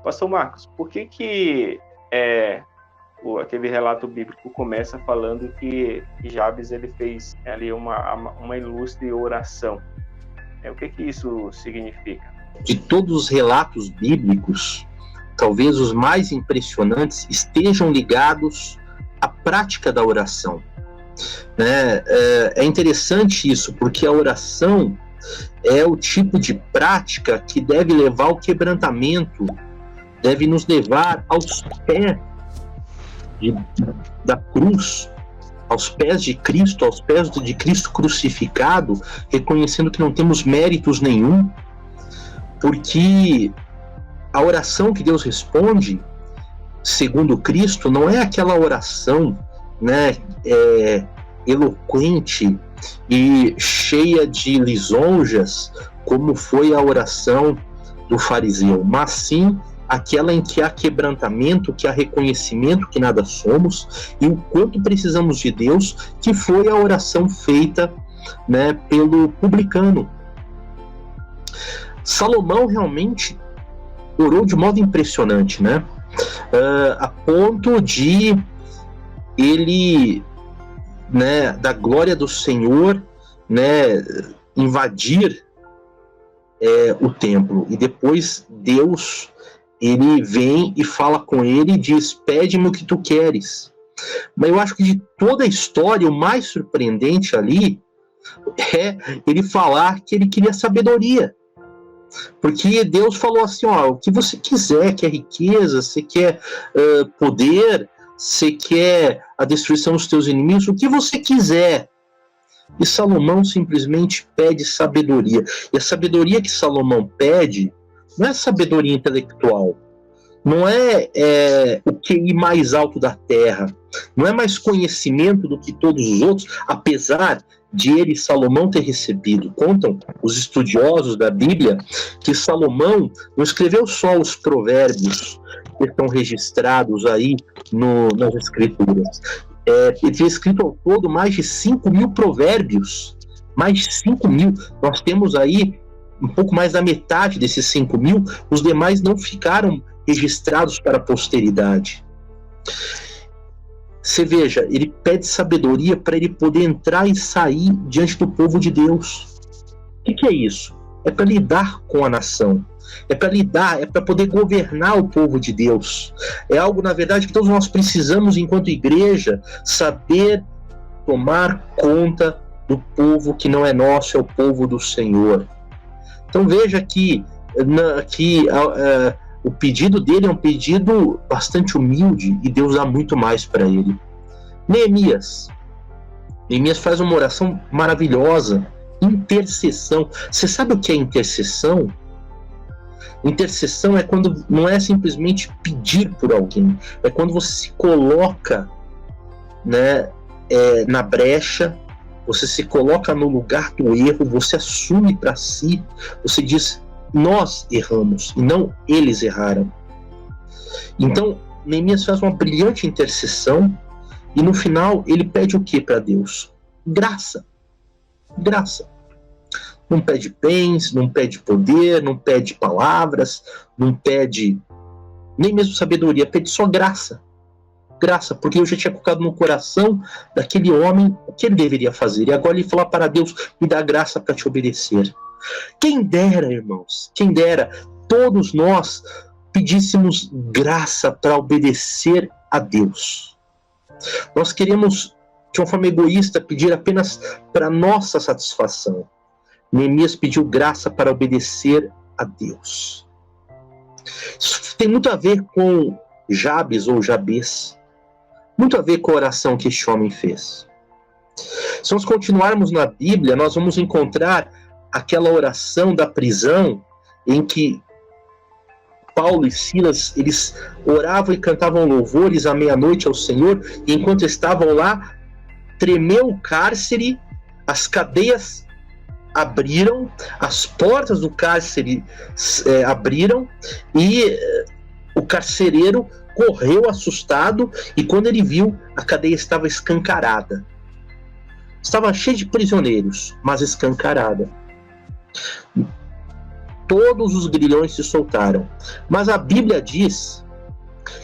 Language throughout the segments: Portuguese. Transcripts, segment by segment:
Pastor Marcos, por que aquele relato bíblico começa falando que Jabes ele fez ali uma ilustre oração? O que isso significa? De todos os relatos bíblicos, talvez os mais impressionantes estejam ligados à prática da oração. É interessante isso, porque a oração é o tipo de prática que deve levar ao quebrantamento, deve nos levar aos pés da cruz, aos pés de Cristo, aos pés de Cristo crucificado, reconhecendo que não temos méritos nenhum, porque a oração que Deus responde, segundo Cristo, não é aquela oração, eloquente e cheia de lisonjas, como foi a oração do fariseu, mas sim aquela em que há quebrantamento, que há reconhecimento que nada somos e o quanto precisamos de Deus, que foi a oração feita, pelo publicano. Salomão realmente orou de modo impressionante, a ponto de ele, da glória do Senhor, invadir o templo, e depois Deus, ele vem e fala com ele e diz: pede-me o que tu queres. Mas eu acho que de toda a história, o mais surpreendente ali é ele falar que ele queria sabedoria. Porque Deus falou assim: o que você quiser, quer riqueza, você quer poder, você quer a destruição dos teus inimigos, o que você quiser. E Salomão simplesmente pede sabedoria. E a sabedoria que Salomão pede não é sabedoria intelectual, não é o QI mais alto da terra, não é mais conhecimento do que todos os outros, apesar de ele, Salomão, ter recebido. Contam os estudiosos da Bíblia que Salomão não escreveu só os provérbios que estão registrados aí nas Escrituras. Ele tinha escrito ao todo mais de 5.000 provérbios, mais de 5.000. Nós temos aí um pouco mais da metade desses 5.000, os demais não ficaram registrados para a posteridade. Você veja, ele pede sabedoria para ele poder entrar e sair diante do povo de Deus. O que é isso? É para lidar com a nação. É para poder governar o povo de Deus. É algo, na verdade, que todos nós precisamos, enquanto igreja, saber tomar conta do povo que não é nosso, é o povo do Senhor. Então veja que o pedido dele é um pedido bastante humilde e Deus dá muito mais para ele. Neemias faz uma oração maravilhosa, intercessão. Você sabe o que é intercessão? Intercessão é quando não é simplesmente pedir por alguém, é quando você se coloca na brecha, você se coloca no lugar do erro, você assume para si, você diz: nós erramos e não eles erraram. Então Neemias faz uma brilhante intercessão e no final ele pede o que para Deus? Graça. Não pede bens, não pede poder, não pede palavras, não pede nem mesmo sabedoria, pede só graça. Graça, porque eu já tinha colocado no coração daquele homem o que ele deveria fazer. E agora ele fala para Deus: me dá graça para te obedecer. Quem dera, irmãos, quem dera todos nós pedíssemos graça para obedecer a Deus. Nós queremos, de uma forma egoísta, pedir apenas para nossa satisfação. Neemias pediu graça para obedecer a Deus. Isso tem muito a ver com Jabes ou Jabes, muito a ver com a oração que este homem fez. Se nós continuarmos na Bíblia, nós vamos encontrar aquela oração da prisão em que Paulo e Silas, eles oravam e cantavam louvores à meia-noite ao Senhor, e enquanto estavam lá, tremeu o cárcere, as cadeias abriram, as portas do cárcere abriram, e o carcereiro correu assustado, e quando ele viu, a cadeia estava escancarada. Estava cheia de prisioneiros, mas escancarada. todos os grilhões se soltaram. Mas a Bíblia diz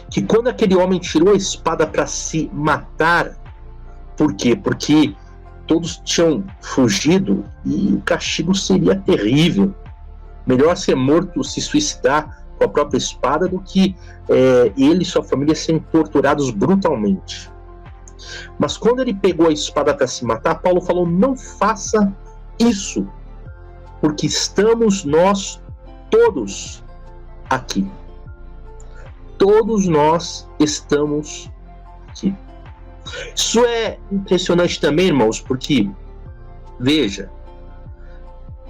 que quando aquele homem tirou a espada para se matar, por quê? Porque todos tinham fugido e o castigo seria terrível. Melhor ser morto, se suicidar com a própria espada, do que ele e sua família serem torturados brutalmente. Mas quando ele pegou a espada para se matar, Paulo falou: não faça isso, porque estamos nós todos aqui. Todos nós estamos aqui. Isso é impressionante também, irmãos, porque, veja,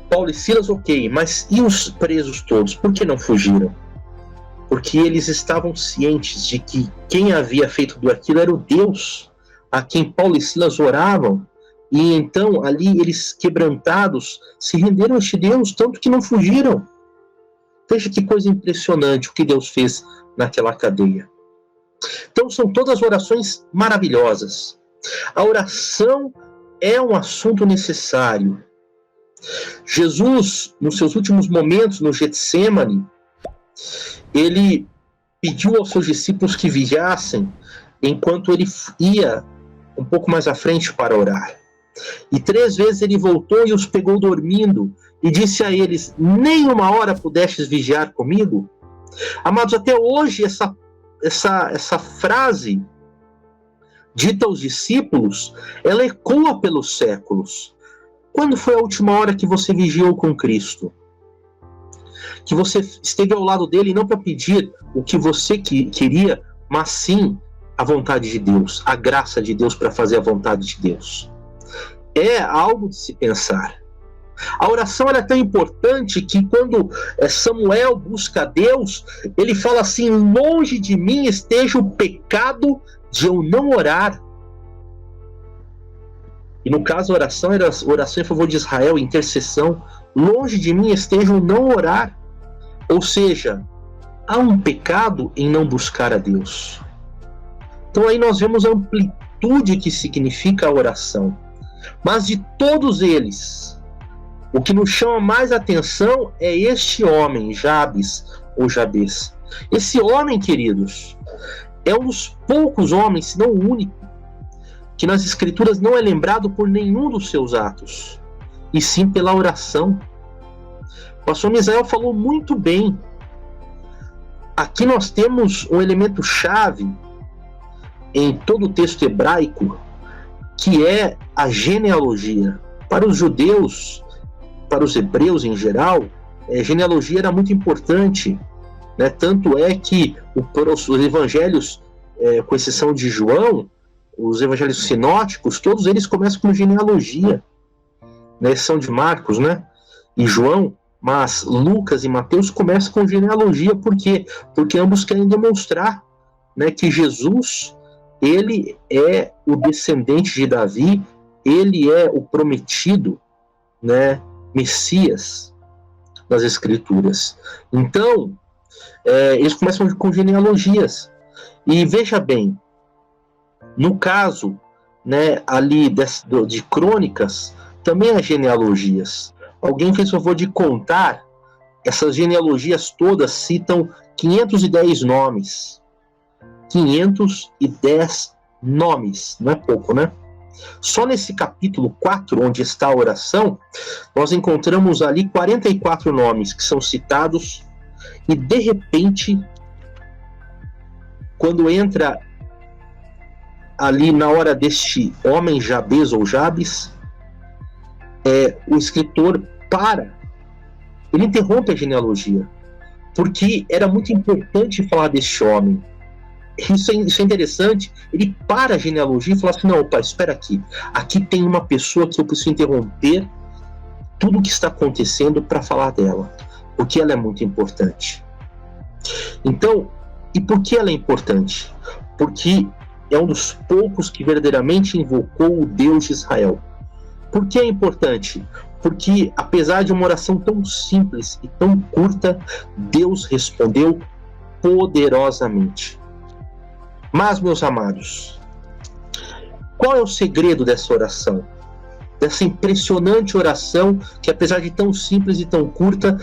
Paulo e Silas, ok, mas e os presos todos? Por que não fugiram? Porque eles estavam cientes de que quem havia feito tudo aquilo era o Deus a quem Paulo e Silas oravam, e então ali eles, quebrantados, se renderam a este Deus, tanto que não fugiram. Veja que coisa impressionante o que Deus fez naquela cadeia. Então são todas orações maravilhosas. A oração é um assunto necessário. Jesus, nos seus últimos momentos no Getsêmani, ele pediu aos seus discípulos que vigiassem enquanto ele ia um pouco mais à frente para orar. E 3 vezes ele voltou e os pegou dormindo e disse a eles: nem uma hora pudestes vigiar comigo? Amados, até hoje essa frase dita aos discípulos, ela ecoa pelos séculos. Quando foi a última hora que você vigiou com Cristo? Que você esteve ao lado dele não para pedir o que você queria, mas sim a vontade de Deus, a graça de Deus para fazer a vontade de Deus. É algo de se pensar. A oração era tão importante que quando Samuel busca Deus, ele fala assim: longe de mim esteja o pecado de eu não orar. E no caso a oração era oração em favor de Israel, intercessão. Longe de mim esteja o não orar. Ou seja, há um pecado em não buscar a Deus. Então aí nós vemos a amplitude que significa a oração. Mas de todos eles, o que nos chama mais atenção é este homem, Jabes ou Jabes. Esse homem, queridos, é um dos poucos homens, se não o único, que nas Escrituras não é lembrado por nenhum dos seus atos, e sim pela oração. O pastor Misael falou muito bem. Aqui nós temos um elemento chave em todo o texto hebraico, que é a genealogia. Para os judeus, para os hebreus em geral, genealogia era muito importante, né? Tanto é que os evangelhos, com exceção de João, os evangelhos sinóticos, todos eles começam com genealogia, né? Exceção de Marcos, né? E João, mas Lucas e Mateus começam com genealogia. Por quê? Porque ambos querem demonstrar, né, que Jesus, ele é o descendente de Davi, ele é o prometido, né, Messias das Escrituras. Então, eles começam com genealogias. E veja bem, no caso, né, ali de Crônicas, também há genealogias. Alguém fez o favor de contar, essas genealogias todas citam 510 nomes. 510 nomes, não é pouco, né? Só nesse capítulo 4, onde está a oração, nós encontramos ali 44 nomes que são citados, e de repente, quando entra ali na hora deste homem Jabes ou Jabes, o escritor para, ele interrompe a genealogia, porque era muito importante falar deste homem. Isso é interessante. Ele para a genealogia e fala assim: não, opa, espera aqui tem uma pessoa que eu preciso interromper tudo o que está acontecendo para falar dela, porque ela é muito importante. Então, e por que ela é importante? Porque é um dos poucos que verdadeiramente invocou o Deus de Israel. Por que é importante? Porque, apesar de uma oração tão simples e tão curta, Deus respondeu poderosamente. Mas, meus amados, qual é o segredo dessa oração? Dessa impressionante oração que, apesar de tão simples e tão curta,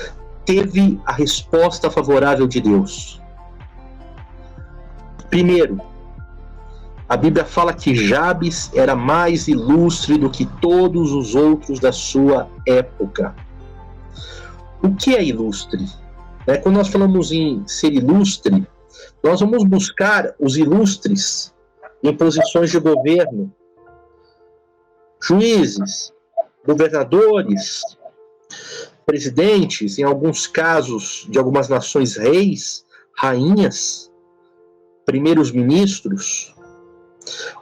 teve a resposta favorável de Deus? Primeiro, a Bíblia fala que Jabes era mais ilustre do que todos os outros da sua época. O que é ilustre? Quando nós falamos em ser ilustre, nós vamos buscar os ilustres em posições de governo, juízes, governadores, presidentes, em alguns casos de algumas nações, reis, rainhas, primeiros ministros.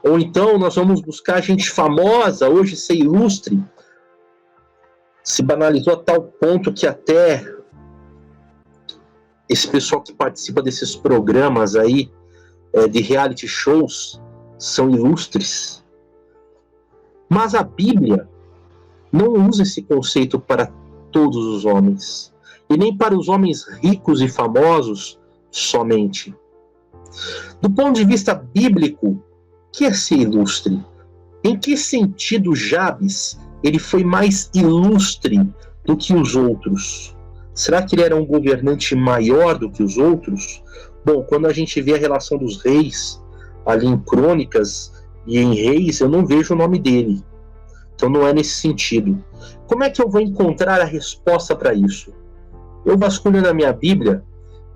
Ou então nós vamos buscar gente famosa, hoje ser ilustre. Se banalizou a tal ponto que até esse pessoal que participa desses programas aí, de reality shows, são ilustres. Mas a Bíblia não usa esse conceito para todos os homens, e nem para os homens ricos e famosos somente. Do ponto de vista bíblico, o que é ser ilustre? Em que sentido Jabes ele foi mais ilustre do que os outros? Será que ele era um governante maior do que os outros? Bom, quando a gente vê a relação dos reis, ali em Crônicas e em Reis, eu não vejo o nome dele. Então não é nesse sentido. Como é que eu vou encontrar a resposta para isso? Eu vasculhando na minha Bíblia,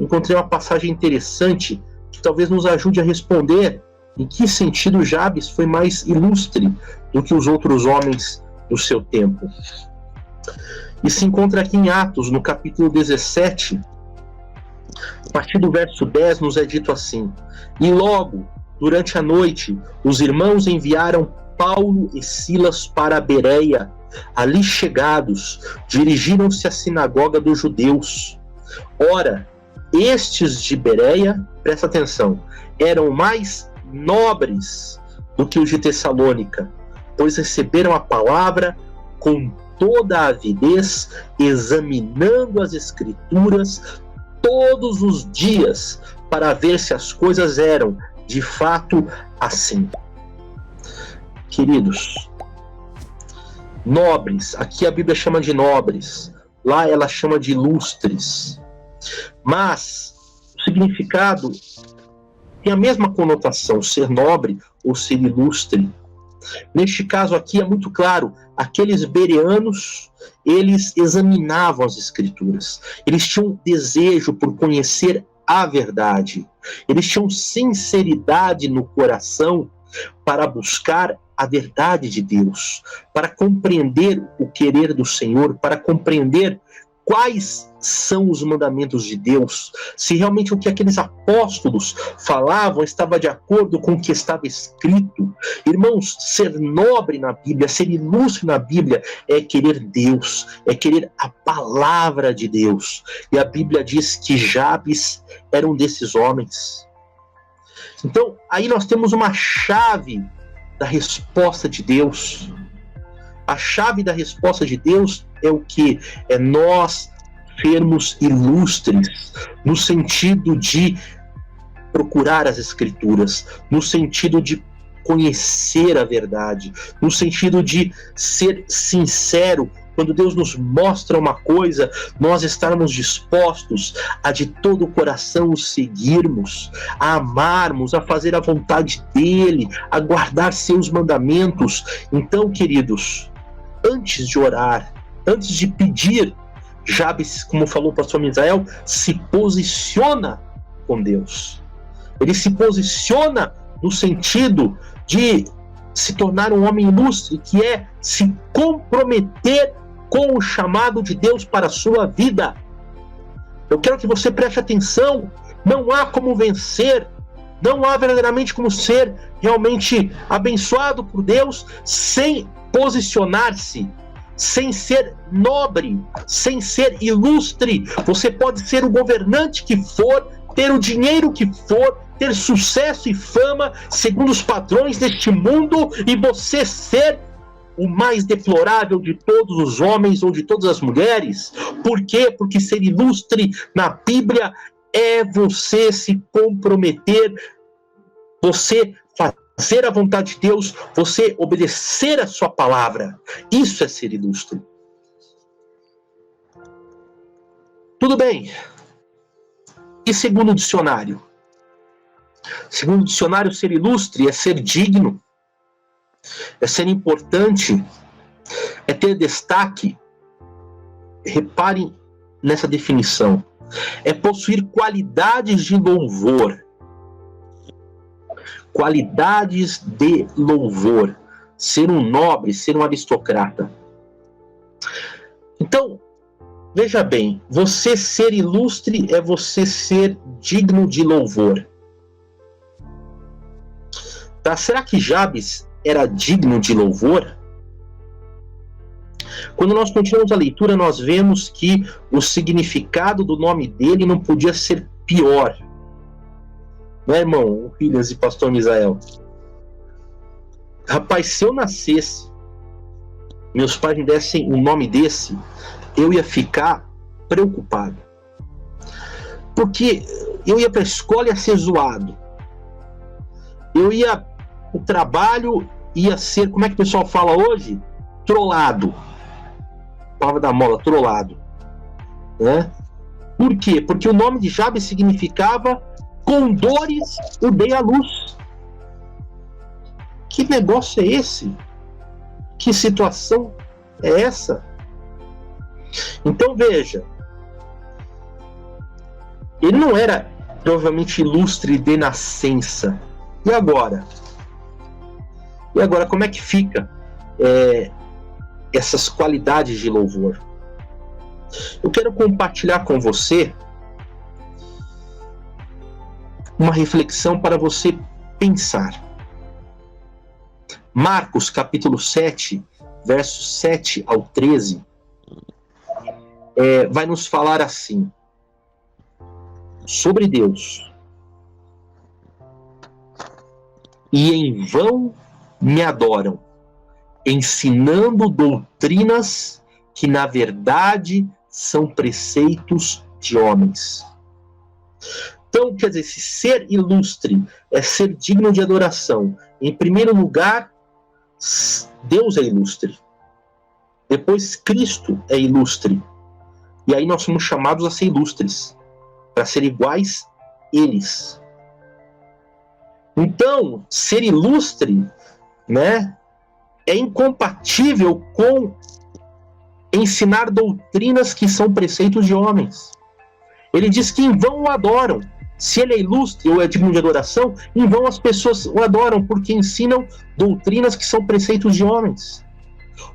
encontrei uma passagem interessante que talvez nos ajude a responder em que sentido Jabes foi mais ilustre do que os outros homens do seu tempo. E se encontra aqui em Atos, no capítulo 17, a partir do verso 10, nos é dito assim: E logo, durante a noite, os irmãos enviaram Paulo e Silas para a Bereia. Ali chegados, dirigiram-se à sinagoga dos judeus. Ora, estes de Bereia, presta atenção, eram mais nobres do que os de Tessalônica, pois receberam a palavra com toda a avidez, examinando as Escrituras todos os dias, para ver se as coisas eram, de fato, assim. Queridos, nobres, aqui a Bíblia chama de nobres, lá ela chama de ilustres. Mas o significado tem a mesma conotação, ser nobre ou ser ilustre. Neste caso aqui é muito claro, aqueles bereanos, eles examinavam as Escrituras, eles tinham desejo por conhecer a verdade, eles tinham sinceridade no coração para buscar a verdade de Deus, para compreender o querer do Senhor, para compreender quais são os mandamentos de Deus, se realmente o que aqueles apóstolos falavam estava de acordo com o que estava escrito. Irmãos, ser nobre na Bíblia, ser ilustre na Bíblia é querer Deus, é querer a palavra de Deus. E a Bíblia diz que Jabes era um desses homens. Então, aí nós temos uma chave da resposta de Deus. A chave da resposta de Deus é o que? É nós sermos ilustres, no sentido de procurar as Escrituras, no sentido de conhecer a verdade, no sentido de ser sincero. Quando Deus nos mostra uma coisa, nós estarmos dispostos a de todo o coração o seguirmos, a amarmos, a fazer a vontade dEle, a guardar seus mandamentos. Então, queridos, antes de orar, antes de pedir, Jabes, como falou o pastor Misael, se posiciona com Deus. Ele se posiciona no sentido de se tornar um homem ilustre, que é se comprometer com o chamado de Deus para a sua vida. Eu quero que você preste atenção, não há como vencer, não há verdadeiramente como ser realmente abençoado por Deus sem posicionar-se, sem ser nobre, sem ser ilustre. Você pode ser o governante que for, ter o dinheiro que for, ter sucesso e fama segundo os padrões deste mundo, e você ser o mais deplorável de todos os homens ou de todas as mulheres. Por quê? Porque ser ilustre na Bíblia é você se comprometer, você fazer a vontade de Deus, você obedecer a sua palavra. Isso é ser ilustre. Tudo bem. E segundo o dicionário? Segundo o dicionário, ser ilustre é ser digno, é ser importante, é ter destaque. Reparem nessa definição. É possuir qualidades de louvor. Qualidades de louvor. Ser um nobre, ser um aristocrata. Então, veja bem, você ser ilustre é você ser digno de louvor. Tá? Será que Jabes era digno de louvor? Quando nós continuamos a leitura, nós vemos que o significado do nome dele não podia ser pior. Não é, irmão Williams e pastor Misael? Rapaz, se eu nascesse, meus pais me dessem um nome desse, eu ia ficar preocupado. Porque eu ia para a escola e ia ser zoado. Eu ia, o trabalho ia ser, como é que o pessoal fala hoje? Trollado. Palavra da mola, trollado. Né? Por quê? Porque o nome de Jabes significava com dores eu dei a luz. Que negócio é esse? Que situação é essa? Então veja, ele não era provavelmente ilustre de nascença. E agora? E agora como é que fica essas qualidades de louvor? Eu quero compartilhar com você uma reflexão para você pensar. Marcos capítulo 7, versos 7 ao 13, vai nos falar assim, sobre Deus. E em vão me adoram, ensinando doutrinas que na verdade são preceitos de homens. Então, quer dizer, se ser ilustre é ser digno de adoração, em primeiro lugar, Deus é ilustre. Depois, Cristo é ilustre. E aí nós somos chamados a ser ilustres, para ser iguais eles. Então, ser ilustre, né, é incompatível com ensinar doutrinas que são preceitos de homens. Ele diz que em vão o adoram. Se ele é ilustre ou é digno de adoração, em vão as pessoas o adoram, porque ensinam doutrinas que são preceitos de homens.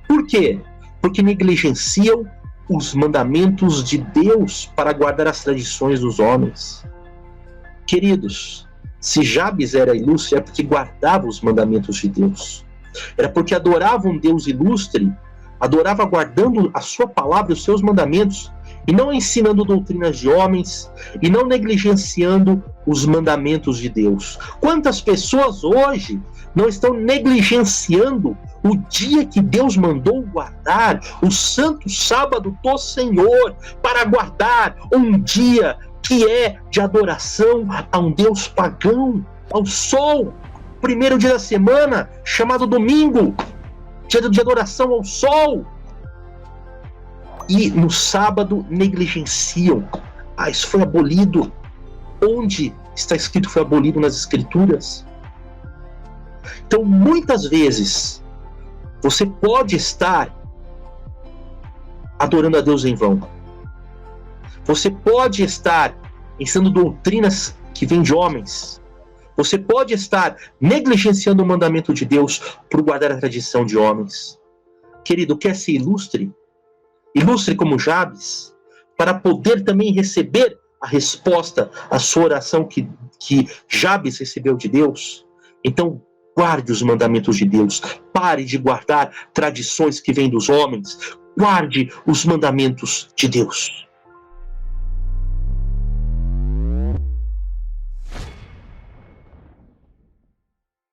Por quê? Porque negligenciam os mandamentos de Deus para guardar as tradições dos homens. Queridos, se Jabes era ilustre, é porque guardava os mandamentos de Deus. Era porque adorava um Deus ilustre, adorava guardando a sua palavra, os seus mandamentos, e não ensinando doutrinas de homens, e não negligenciando os mandamentos de Deus. Quantas pessoas hoje não estão negligenciando o dia que Deus mandou guardar, o santo sábado do Senhor, para guardar um dia que é de adoração a um Deus pagão, ao sol, primeiro dia da semana, chamado domingo, dia de adoração ao sol. E no sábado negligenciam. Isso foi abolido. Onde está escrito que foi abolido nas escrituras? Então, muitas vezes, você pode estar adorando a Deus em vão. Você pode estar ensinando doutrinas que vêm de homens. Você pode estar negligenciando o mandamento de Deus por guardar a tradição de homens. Querido, quer ser ilustre? Ilustre como Jabes, para poder também receber a resposta à sua oração que Jabes recebeu de Deus. Então, guarde os mandamentos de Deus. Pare de guardar tradições que vêm dos homens. Guarde os mandamentos de Deus.